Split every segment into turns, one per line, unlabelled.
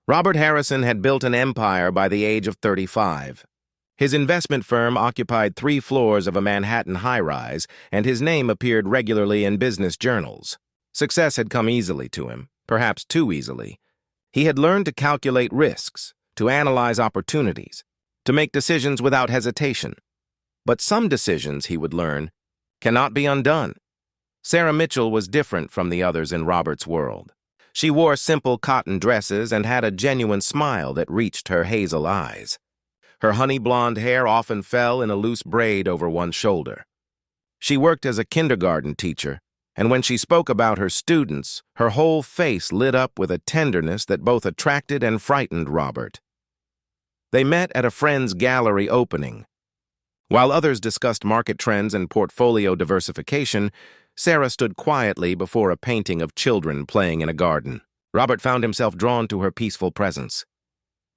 Robert Harrison had built an empire by the age of 35. His investment firm occupied 3 floors of a Manhattan high-rise, and his name appeared regularly in business journals. Success had come easily to him, perhaps too easily. He had learned to calculate risks, to analyze opportunities, to make decisions without hesitation. But some decisions, he would learn, cannot be undone. Sarah Mitchell was different from the others in Robert's world. She wore simple cotton dresses and had a genuine smile that reached her hazel eyes. Her honey blonde hair often fell in a loose braid over one shoulder. She worked as a kindergarten teacher, and when she spoke about her students, her whole face lit up with a tenderness that both attracted and frightened Robert. They met at a friend's gallery opening. While others discussed market trends and portfolio diversification, Sarah stood quietly before a painting of children playing in a garden. Robert found himself drawn to her peaceful presence.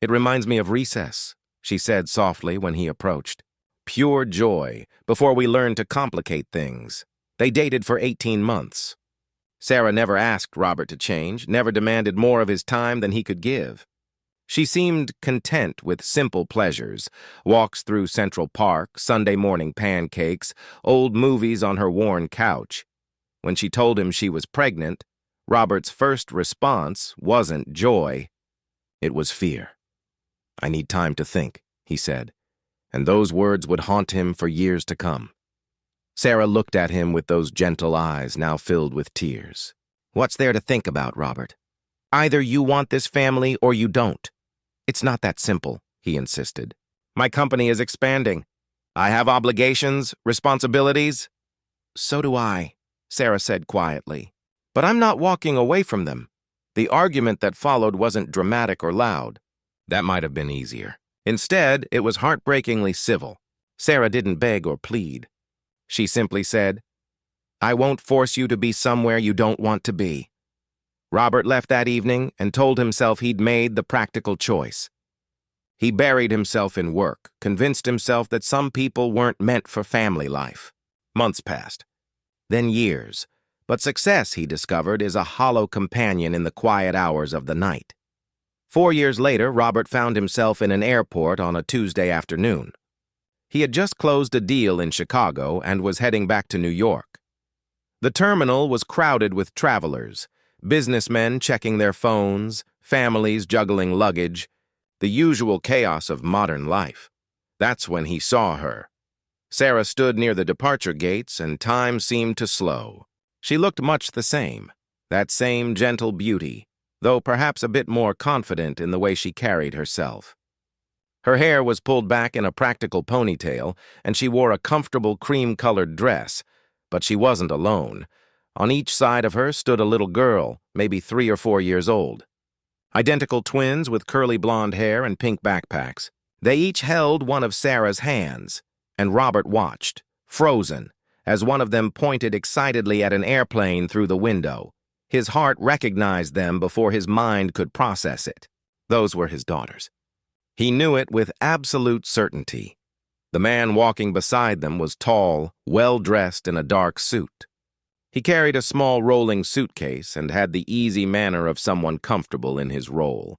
"It reminds me of recess," she said softly when he approached. "Pure joy, before we learn to complicate things." They dated for 18 months. Sarah never asked Robert to change, never demanded more of his time than he could give. She seemed content with simple pleasures, walks through Central Park, Sunday morning pancakes, old movies on her worn couch. When she told him she was pregnant, Robert's first response wasn't joy. It was fear. "I need time to think," he said, and those words would haunt him for years to come. Sarah looked at him with those gentle eyes now filled with tears. "What's there to think about, Robert? Either you want this family or you don't. It's not that simple," he insisted. "My company is expanding. I have obligations, responsibilities." "So do I," Sarah said quietly. "But I'm not walking away from them." The argument that followed wasn't dramatic or loud. That might have been easier. Instead, it was heartbreakingly civil. Sarah didn't beg or plead. She simply said, "I won't force you to be somewhere you don't want to be." Robert left that evening and told himself he'd made the practical choice. He buried himself in work, convinced himself that some people weren't meant for family life. Months passed. Then years. But success, he discovered, is a hollow companion in the quiet hours of the night. 4 years later, Robert found himself in an airport on a Tuesday afternoon. He had just closed a deal in Chicago and was heading back to New York. The terminal was crowded with travelers, businessmen checking their phones, families juggling luggage, the usual chaos of modern life. That's when he saw her. Sarah stood near the departure gates, and time seemed to slow. She looked much the same, that same gentle beauty, though perhaps a bit more confident in the way she carried herself. Her hair was pulled back in a practical ponytail, and she wore a comfortable cream-colored dress, but she wasn't alone. On each side of her stood a little girl, maybe 3 or 4 years old. Identical twins with curly blonde hair and pink backpacks. They each held one of Sarah's hands, and Robert watched, frozen, as one of them pointed excitedly at an airplane through the window. His heart recognized them before his mind could process it. Those were his daughters. He knew it with absolute certainty. The man walking beside them was tall, well-dressed in a dark suit. He carried a small rolling suitcase and had the easy manner of someone comfortable in his role.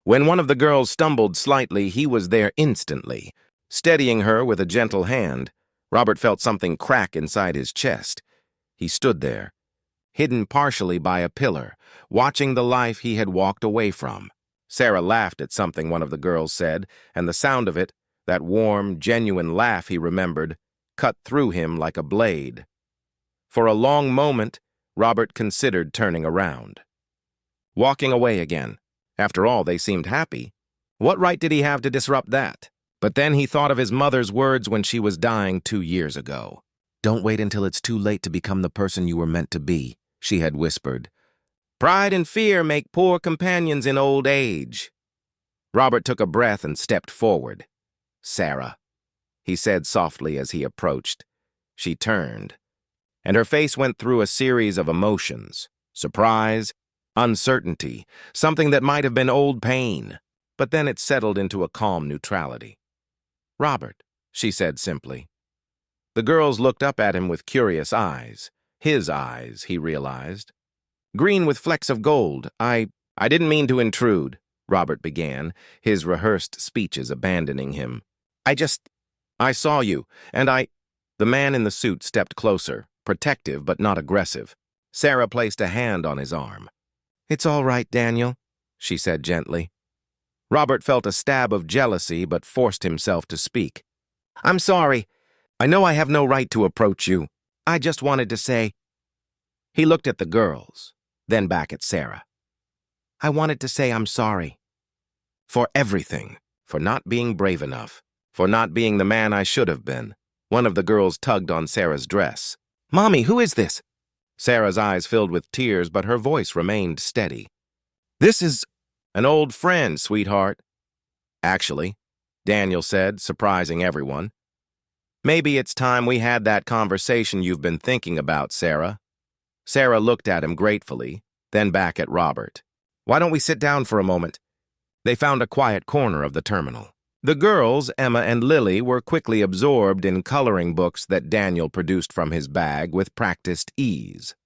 When one of the girls stumbled slightly, he was there instantly, steadying her with a gentle hand. Robert felt something crack inside his chest. He stood there, hidden partially by a pillar, watching the life he had walked away from. Sarah laughed at something one of the girls said, and the sound of it, that warm, genuine laugh he remembered, cut through him like a blade. For a long moment, Robert considered turning around. Walking away again. After all, they seemed happy. What right did he have to disrupt that? But then he thought of his mother's words when she was dying 2 years ago. "Don't wait until it's too late to become the person you were meant to be," she had whispered. "Pride and fear make poor companions in old age." Robert took a breath and stepped forward. "Sarah," he said softly as he approached. She turned, and her face went through a series of emotions: surprise, uncertainty, something that might have been old pain, but then it settled into a calm neutrality. "Robert," she said simply. The girls looked up at him with curious eyes. His eyes, he realized. Green with flecks of gold. I didn't mean to intrude." Robert began, his rehearsed speeches abandoning him. I saw you, and I— The man in the suit stepped closer, protective but not aggressive. Sarah placed a hand on his arm. "It's all right, Daniel," she said gently. Robert felt a stab of jealousy but forced himself to speak. "I'm sorry. I know I have no right to approach you. I just wanted to say—" He looked at the girls, then back at Sarah. "I wanted to say I'm sorry. For everything. For not being brave enough. For not being the man I should have been." One of the girls tugged on Sarah's dress. "Mommy, who is this?" Sarah's eyes filled with tears, but her voice remained steady. "This is an old friend, sweetheart." "Actually," Daniel said, surprising everyone. "Maybe it's time we had that conversation you've been thinking about, Sarah." Sarah looked at him gratefully, then back at Robert. "Why don't we sit down for a moment?" They found a quiet corner of the terminal. The girls, Emma and Lily, were quickly absorbed in coloring books that Daniel produced from his bag with practiced ease.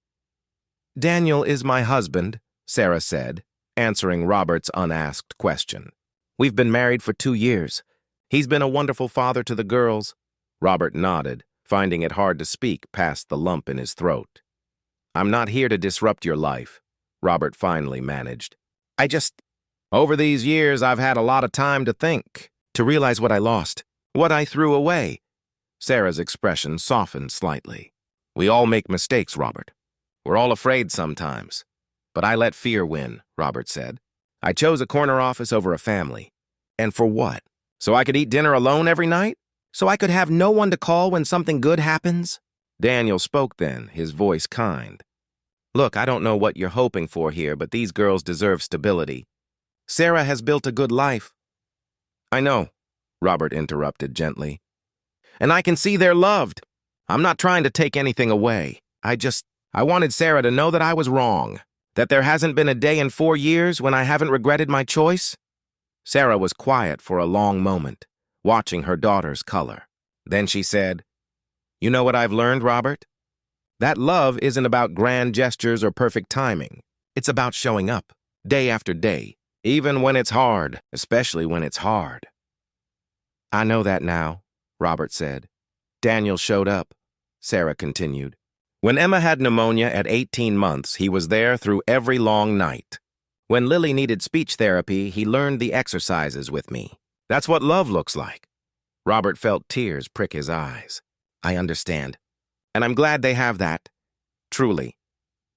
"Daniel is my husband," Sarah said, answering Robert's unasked question. "We've been married for 2 years. He's been a wonderful father to the girls." Robert nodded, finding it hard to speak past the lump in his throat. "I'm not here to disrupt your life," Robert finally managed. Over these years, I've had a lot of time to think, to realize what I lost, what I threw away." Sarah's expression softened slightly. "We all make mistakes, Robert. We're all afraid sometimes. But I let fear win," Robert said. "I chose a corner office over a family. And for what? So I could eat dinner alone every night? So I could have no one to call when something good happens?" Daniel spoke then, his voice kind. "Look, I don't know what you're hoping for here, but these girls deserve stability. Sarah has built a good life." "I know," Robert interrupted gently. "And I can see they're loved. I'm not trying to take anything away. I wanted Sarah to know that I was wrong, that there hasn't been a day in 4 years when I haven't regretted my choice." Sarah was quiet for a long moment, watching her daughter's color. Then she said, "You know what I've learned, Robert? That love isn't about grand gestures or perfect timing. It's about showing up, day after day, even when it's hard, especially when it's hard." "I know that now," Robert said. "Daniel showed up," Sarah continued. "When Emma had pneumonia at 18 months, he was there through every long night. When Lily needed speech therapy, he learned the exercises with me. That's what love looks like." Robert felt tears prick his eyes. "I understand. And I'm glad they have that. Truly."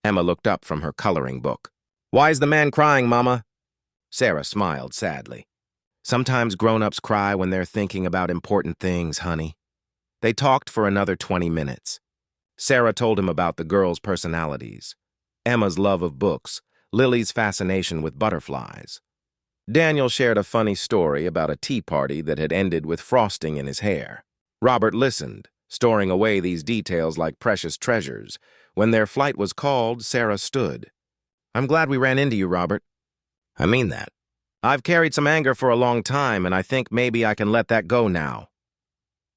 Emma looked up from her coloring book. "Why's the man crying, Mama?" Sarah smiled sadly. "Sometimes grown-ups cry when they're thinking about important things, honey." They talked for another 20 minutes. Sarah told him about the girls' personalities, Emma's love of books, Lily's fascination with butterflies. Daniel shared a funny story about a tea party that had ended with frosting in his hair. Robert listened, storing away these details like precious treasures. When their flight was called, Sarah stood. "I'm glad we ran into you, Robert. I mean that. I've carried some anger for a long time, and I think maybe I can let that go now."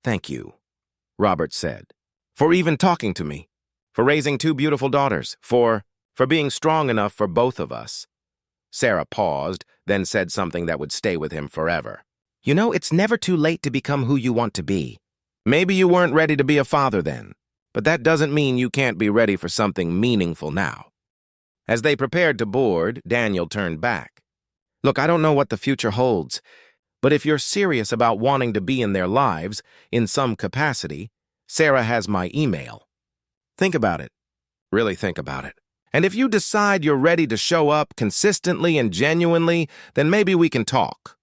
"Thank you," Robert said, "for even talking to me, for raising 2 beautiful daughters, for being strong enough for both of us." Sarah paused, then said something that would stay with him forever. "You know, it's never too late to become who you want to be. Maybe you weren't ready to be a father then, but that doesn't mean you can't be ready for something meaningful now." As they prepared to board, Daniel turned back. "Look, I don't know what the future holds, but if you're serious about wanting to be in their lives, in some capacity, Sarah has my email. Think about it. Really think about it. And if you decide you're ready to show up consistently and genuinely, then maybe we can talk."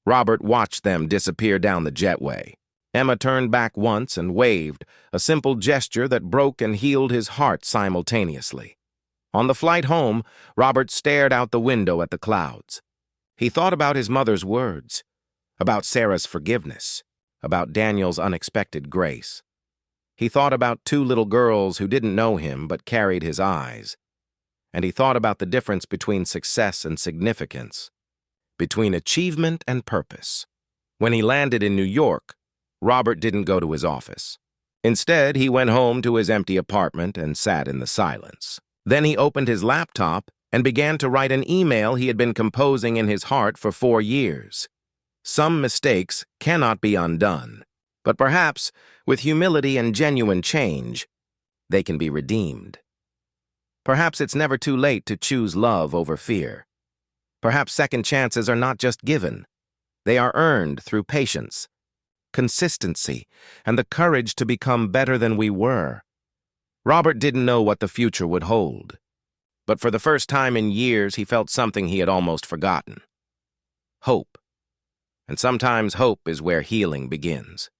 Robert watched them disappear down the jetway. Emma turned back once and waved, a simple gesture that broke and healed his heart simultaneously. On the flight home, Robert stared out the window at the clouds. He thought about his mother's words, about Sarah's forgiveness, about Daniel's unexpected grace. He thought about 2 little girls who didn't know him but carried his eyes. And he thought about the difference between success and significance, between achievement and purpose. When he landed in New York, Robert didn't go to his office. Instead, he went home to his empty apartment and sat in the silence. Then he opened his laptop and began to write an email he had been composing in his heart for 4 years. Some mistakes cannot be undone, but perhaps, with humility and genuine change, they can be redeemed. Perhaps it's never too late to choose love over fear. Perhaps second chances are not just given. They are earned through patience, consistency, and the courage to become better than we were. Robert didn't know what the future would hold, but for the first time in years he felt something he had almost forgotten: hope. And sometimes hope is where healing begins.